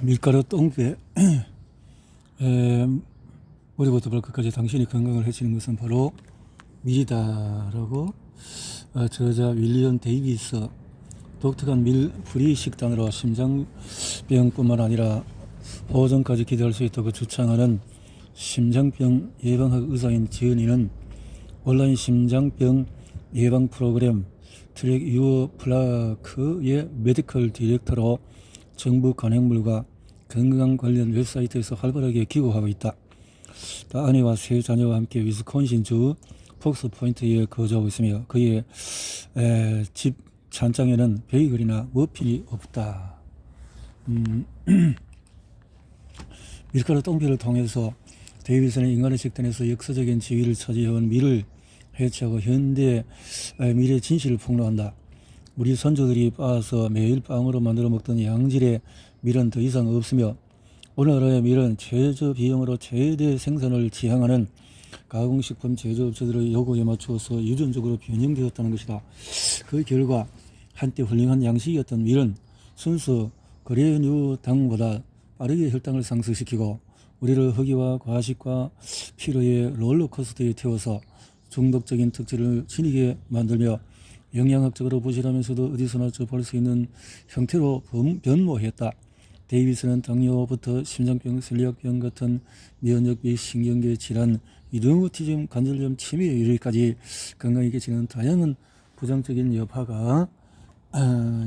밀가루 똥배 머리부터 발끝까지 당신의 건강을 해치는 것은 바로 밀이다라고 저자 윌리엄 데이비스 독특한 밀 프리 식단으로 심장병뿐만 아니라 보호전까지 기대할 수 있다고 주창하는 심장병 예방학 의사인 지은이는 온라인 심장병 예방 프로그램 트랙 유어 플라크의 메디컬 디렉터로 정부 간행물과 건강 관련 웹사이트에서 활발하게 기고하고 있다. 아내와 세 자녀와 함께 위스콘신주 폭스포인트에 거주하고 있으며 그의 집 찬장에는 베이글이나 머핀이 없다. 밀가루 똥배를 통해서 데이비슨은 인간의 식단에서 역사적인 지위를 차지해온 밀을 해치하고 현대 밀의 진실을 폭로한다. 우리 선조들이 빻아서 매일 빵으로 만들어 먹던 양질의 밀은 더 이상 없으며 오늘날의 밀은 최저 비용으로 최대 생산을 지향하는 가공식품 제조업체들의 요구에 맞추어서 유전적으로 변형되었다는 것이다. 그 결과 한때 훌륭한 양식이었던 밀은 순수 그레뉴당보다 빠르게 혈당을 상승시키고 우리를 허기와 과식과 피로의 롤러코스터에 태워서 중독적인 특질을 지니게 만들며 영양학적으로 부실하면서도 어디서나 접할 수 있는 형태로 변모했다. 데이비스는 당뇨부터 심장병, 셀리악병 같은 면역비, 신경계 질환, 류마티즘, 관절염, 치매에 이르기까지 건강에 끼치는 다양한 부정적인 여파가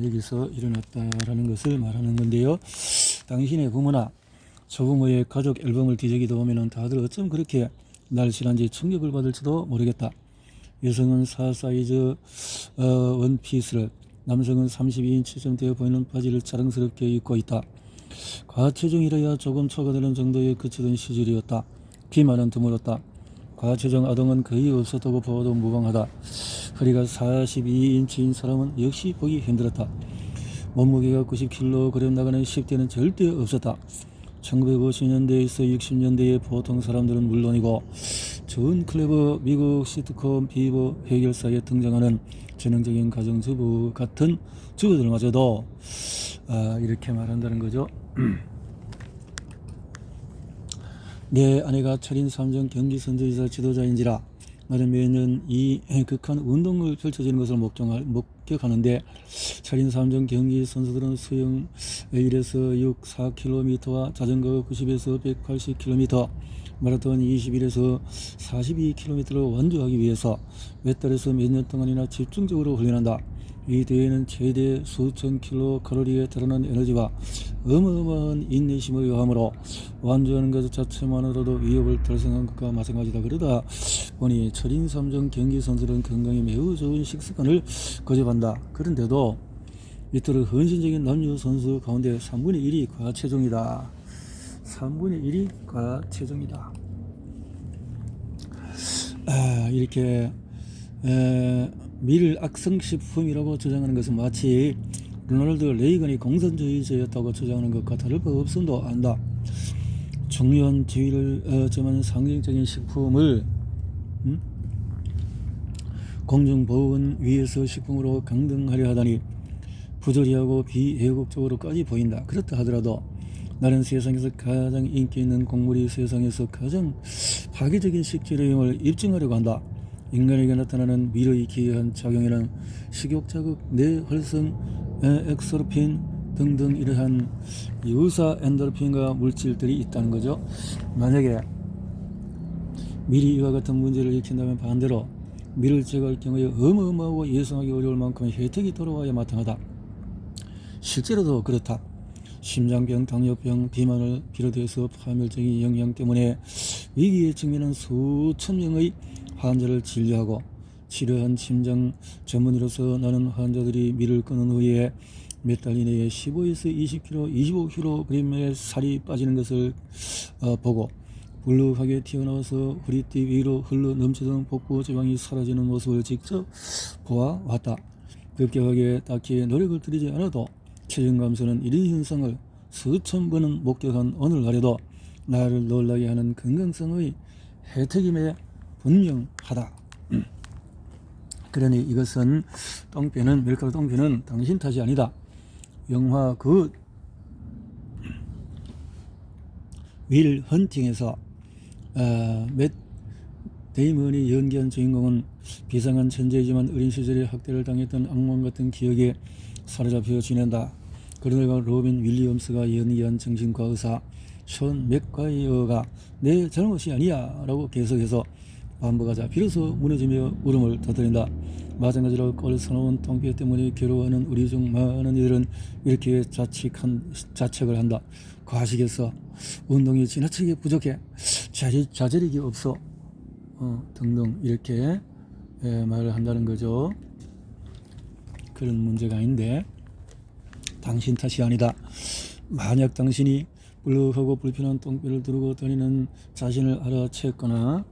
여기서 일어났다라는 것을 말하는 건데요. 당신의 부모나 조부모의 가족 앨범을 뒤적이다 보면 다들 어쩜 그렇게 날씬한지 충격을 받을지도 모르겠다. 여성은 4사이즈 원피스를, 남성은 32인치쯤 되어 보이는 바지를 자랑스럽게 입고 있다. 과체중이라야 조금 초과되는 정도에 그치던 시절이었다. 비만은 드물었다. 과체중 아동은 거의 없었다고 보아도 무방하다. 허리가 42인치인 사람은 역시 보기 힘들었다. 몸무게가 90kg 나가는 10대는 절대 없었다. 1950년대에서 60년대의 보통 사람들은 물론이고 존 클레버 미국 시트콤 비버 해결사에 등장하는 전형적인 가정주부 같은 주부들마저도 이렇게 말한다는 거죠. 내 아내가 철인 3종 경기 선두이사 지도자인지라 나는 매년 이 극한 운동을 펼쳐지는 것을 목격하는데 철인 3종 경기 선수들은 수영 1에서 6, 4km와 자전거 90에서 180km, 마라톤 21에서 42km를 완주하기 위해서 몇 달에서 몇 년 동안이나 집중적으로 훈련한다. 이 대회는 최대 수천 킬로칼로리에 달하는 에너지와 어마어마한 인내심을 요하므로 완주하는 것 자체만으로도 위협을 달성한 것과 마찬가지다. 그러다 보니 철인 3종 경기 선수들은 건강에 매우 좋은 식습관을 거듭한다. 그런데도 이토록 헌신적인 남녀 선수 가운데 3분의 1이 과체중이다. 3분의 1이 과체중이다. 이렇게 밀 악성식품이라고 주장하는 것은 마치 로널드 레이건이 공산주의자였다고 주장하는 것과 다를 바 없음도 안다. 중요한 지위를 점하는 상징적인 식품을 공정보건 위에서 식품으로 강등하려 하다니 부조리하고 비애국적으로까지 보인다. 그렇다 하더라도 나는 세상에서 가장 인기 있는 곡물이 세상에서 가장 파괴적인 식재료임을 입증하려고 한다. 인간에게 나타나는 밀의 기이한 작용에는 식욕자극, 뇌활성, 엑소르핀 등등 이러한 유사 엔도르핀과 물질들이 있다는 거죠. 만약에 밀이 이와 같은 문제를 일으킨다면 반대로 밀을 제거할 경우에 어마어마하고 예상하기 어려울 만큼 혜택이 돌아와야 마땅하다. 실제로도 그렇다. 심장병, 당뇨병, 비만을 비롯해서 파멸적인 영양 때문에 위기에 직면한 수천 명의 환자를 진료하고 치료한 심장 전문의로서 나는 환자들이 밀을 끊은 후에 몇 달 이내에 15에서 20kg, 25kg의 살이 빠지는 것을 보고 불룩하게 튀어나와서 허리띠 위로 흘러 넘치던 복부 지방이 사라지는 모습을 직접 보아왔다. 급격하게 딱히 노력을 들이지 않아도 체중 감소는 이런 현상을 수천 번은 목격한 오늘날에도 나를 놀라게 하는 건강성의 혜택임에 분명하다. 그러니 이것은 밀가루 똥배는 당신 탓이 아니다. 영화 윌 헌팅에서 맷 데이먼이 연기한 주인공은 비상한 천재이지만 어린 시절에 학대를 당했던 악몽 같은 기억에 사로잡혀 지낸다. 그러다가 로빈 윌리엄스가 연기한 정신과 의사 션 맥과이어가 내 잘못이 아니야 라고 계속해서 반복하자 비로소 무너지며 울음을 터뜨린다. 마찬가지로 꼴 사나운 통계 때문에 괴로워하는 우리 중 많은 이들은 이렇게 자책을 한다. 과식해서 운동이 지나치게 부족해 자제력이 없어 등등 이렇게 말을 한다는 거죠. 그런 문제가 아닌데 당신 탓이 아니다. 만약 당신이 불룩하고 불편한 똥배를 두르고 다니는 자신을 알아챘거나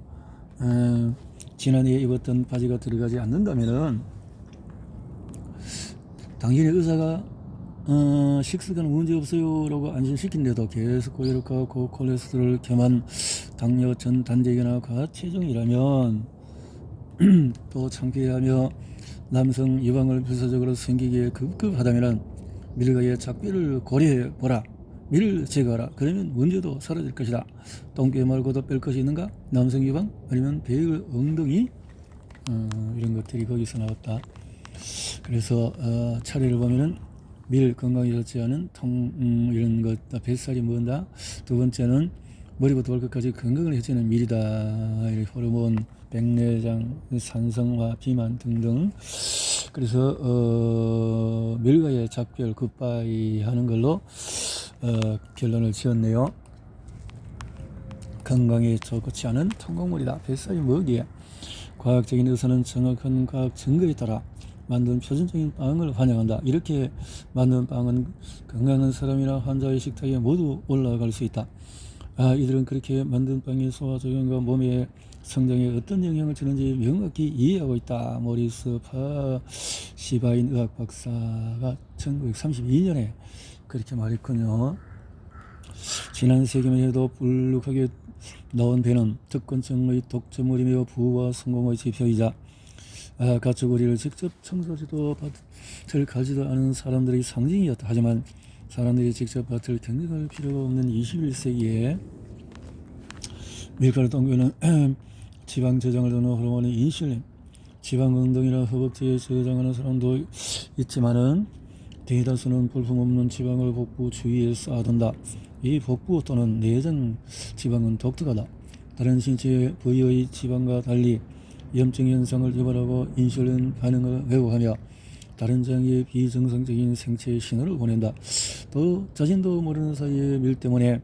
지난해에 입었던 바지가 들어가지 않는다면은 당신의 의사가 식습관 문제 없어요 라고 안심시킨데도 계속 고혈압과 고콜레스테롤 겸한 당뇨 전 단백이나 과체중이라면 또 창피하며 남성 유방을 필사적으로 숨기기에 급급하다면 밀가의 작별을 고려해보라. 밀을 제거하라. 그러면 문제도 사라질 것이다. 똥개 말고도 뺄 것이 있는가? 남성 유방 아니면 배의 엉덩이 이런 것들이 거기서 나왔다. 그래서 차례를 보면은 밀 건강에 좋지 않은 이런 것 뱃살이 뭔다. 두 번째는 머리부터 발끝까지 건강을 해치는 밀이다. 호르몬, 백내장, 산성화, 비만 등등. 그래서 밀과의 작별 굿바이 하는 걸로 결론을 지었네요. 건강에 좋지 않은 통곡물이다. 뱃살이 뭐기에? 과학적인 의사는 정확한 과학 증거에 따라 만든 표준적인 빵을 환영한다. 이렇게 만든 빵은 건강한 사람이나 환자의 식탁에 모두 올라갈 수 있다. 이들은 그렇게 만든 빵의 소화작용과 몸의 성장에 어떤 영향을 주는지 명확히 이해하고 있다. 모리스 파시바인 의학 박사가 1932년에 그렇게 말했군요. 지난 세기만 해도 불룩하게 나온 배는 특권층의 독점물이며 부와 성공의 지표이자 가축우리를 직접 청소지도 밭을 가지도 않은 사람들의 상징이었다. 하지만 사람들이 직접 밭을 경영할 필요가 없는 21세기에 밀가루 똥개는 지방 저장을 도는 호르몬인 인슐린, 지방 운동이나 허벅지에 저장하는 사람도 있지만은 대다수는 볼품없는 지방을 복부 주위에 쌓아둔다. 이 복부 또는 내장 지방은 독특하다. 다른 신체 부위의 지방과 달리 염증 현상을 유발하고 인슐린 반응을 왜곡하며 다른 장기에 비정상적인 생체 신호를 보낸다. 또 자신도 모르는 사이에 밀 때문에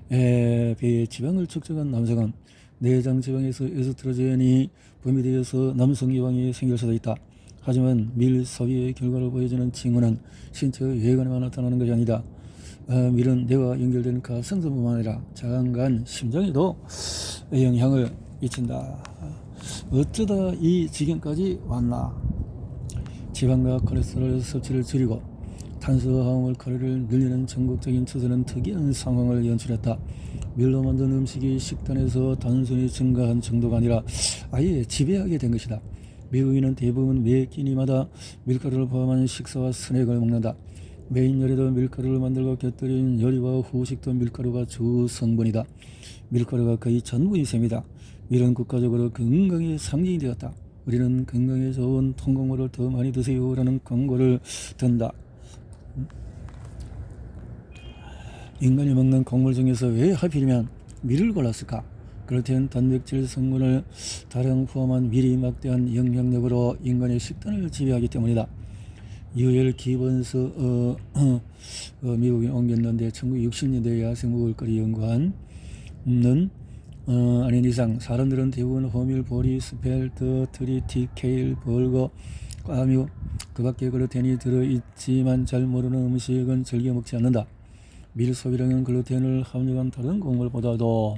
배에 지방을 축적한 남성은 내장 지방에서 에스트로겐이 분비되어서 남성 유방이 생길 수도 있다. 하지만 밀 소비의 결과로 보여지는 징후는 신체의 외관에만 나타나는 것이 아니다. 밀은 뇌와 연결된 가성성뿐만 아니라 장간, 심장에도 영향을 미친다. 어쩌다 이 지경까지 왔나? 지방과 콜레스테롤 섭취를 줄이고 탄수화물 칼로리를 늘리는 전국적인 추세는 특이한 상황을 연출했다. 밀로 만든 음식이 식단에서 단순히 증가한 정도가 아니라 아예 지배하게 된 것이다. 미국인은 대부분 매 끼니마다 밀가루를 포함한 식사와 스낵을 먹는다. 메인 요리도 밀가루를 만들고 곁들인 요리와 후식도 밀가루가 주 성분이다. 밀가루가 거의 전부인 셈이다. 밀은 국가적으로 건강의 상징이 되었다. 우리는 건강에 좋은 통곡물을 더 많이 드세요 라는 광고를 든다. 인간이 먹는 곡물 중에서 왜 하필이면 밀을 골랐을까? 글루텐, 단백질 성분을 다량 포함한 밀이 막대한 영향력으로 인간의 식단을 지배하기 때문이다. 유엘 기본서 미국에 옮겼는데 1960년대 야생 먹을거리 연구한 아닌 이상 사람들은 대부분 호밀, 보리, 스펠트, 트리티, 케일, 벌거, 꽈뮤 그 밖에 글루텐이 들어있지만 잘 모르는 음식은 즐겨 먹지 않는다. 밀 소비량은 글루텐을 함유한 다른 곡물보다도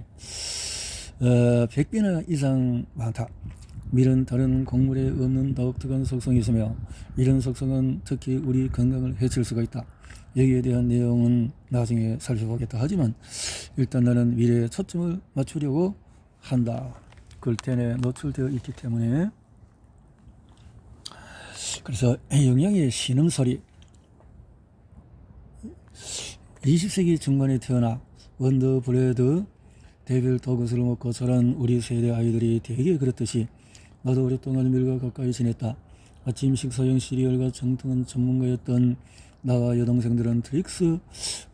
100배나 이상 많다. 밀은 다른 곡물에 없는 독특한 속성이 있으며 이런 속성은 특히 우리 건강을 해칠 수가 있다. 여기에 대한 내용은 나중에 살펴보겠다. 하지만 일단 나는 밀에 초점을 맞추려고 한다. 글루텐에 노출되어 있기 때문에. 그래서 영양의 신음소리. 20세기 중반에 태어나 원더브레드, 대별 도그스를 먹고 자란 우리 세대 아이들이 대개 그렇듯이 나도 오랫동안 밀과 가까이 지냈다. 아침 식사용 시리얼과 정통한 전문가였던 나와 여동생들은 트릭스,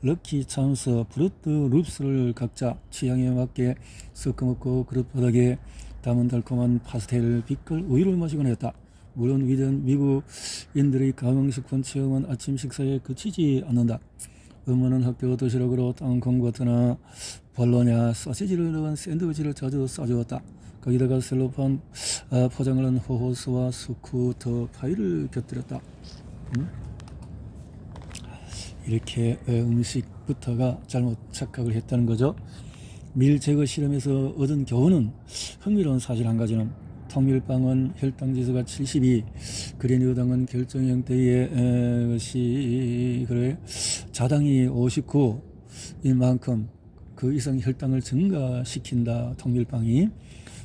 럭키 참스, 브루트 룹스를 각자 취향에 맞게 섞어 먹고 그릇 바닥에 담은 달콤한 파스텔, 빛깔 우유를 마시곤 했다. 물론 위대한 미국인들의 가공식품 체험은 아침 식사에 그치지 않는다. 엄마는 학교 도시락으로 땅콩버터나 볼로냐 소시지를 넣은 샌드위치를 자주 싸주었다. 거기다가 셀로판 포장을 한 호호스와 스쿠터 파이를 곁들였다. 이렇게 음식부터가 잘못 착각을 했다는 거죠. 밀 제거 실험에서 얻은 교훈은 흥미로운 사실 한 가지는 통밀빵은 혈당지수가 72, 그레니어당은 결정 형태의 것이 그래 자당이 59인 만큼 그 이상 혈당을 증가시킨다. 통밀빵이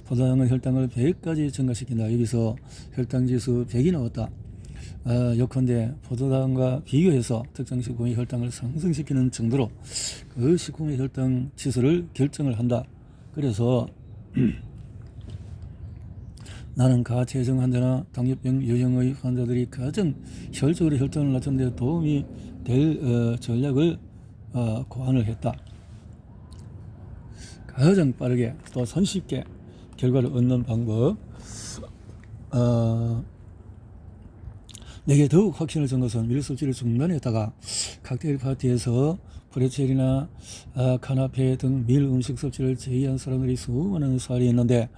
포도당은 혈당을 100까지 증가시킨다. 여기서 혈당지수 100이 나왔다. 예컨대 포도당과 비교해서 특정 식품의 혈당을 상승시키는 정도로 그 식품의 혈당 지수를 결정을 한다. 그래서 나는 가체중 환자나 당뇨병 유형의 환자들이 가장 효율적으로 혈당을 낮추는 데 도움이 될 전략을 고안을 했다. 가장 빠르게 또 손쉽게 결과를 얻는 방법. 내게 더욱 확신을 준 것은 밀 섭취를 중단했다가 칵테일 파티에서 프레첼이나 카나페 등 밀 음식 섭취를 제의한 사람들이 수많은 사례 있는데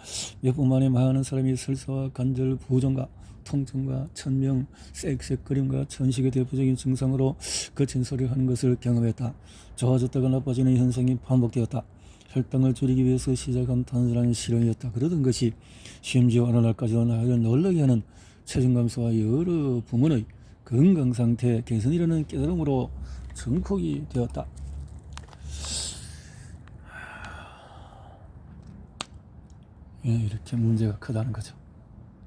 몇 분 만에 많은 사람이 설사와 관절 부종과 통증과 천명, 쌕쌕거림과 천식의 대표적인 증상으로 거친 소리를 하는 것을 경험했다. 좋아졌다가 나빠지는 현상이 반복되었다. 혈당을 줄이기 위해서 시작한 단순한 실험이었다. 그러던 것이 심지어 어느 날까지도 나를 놀라게 하는 체중 감소와 여러 부문의 건강 상태 개선이라는 깨달음으로 증폭이 되었다. 이렇게 문제가 크다는 거죠.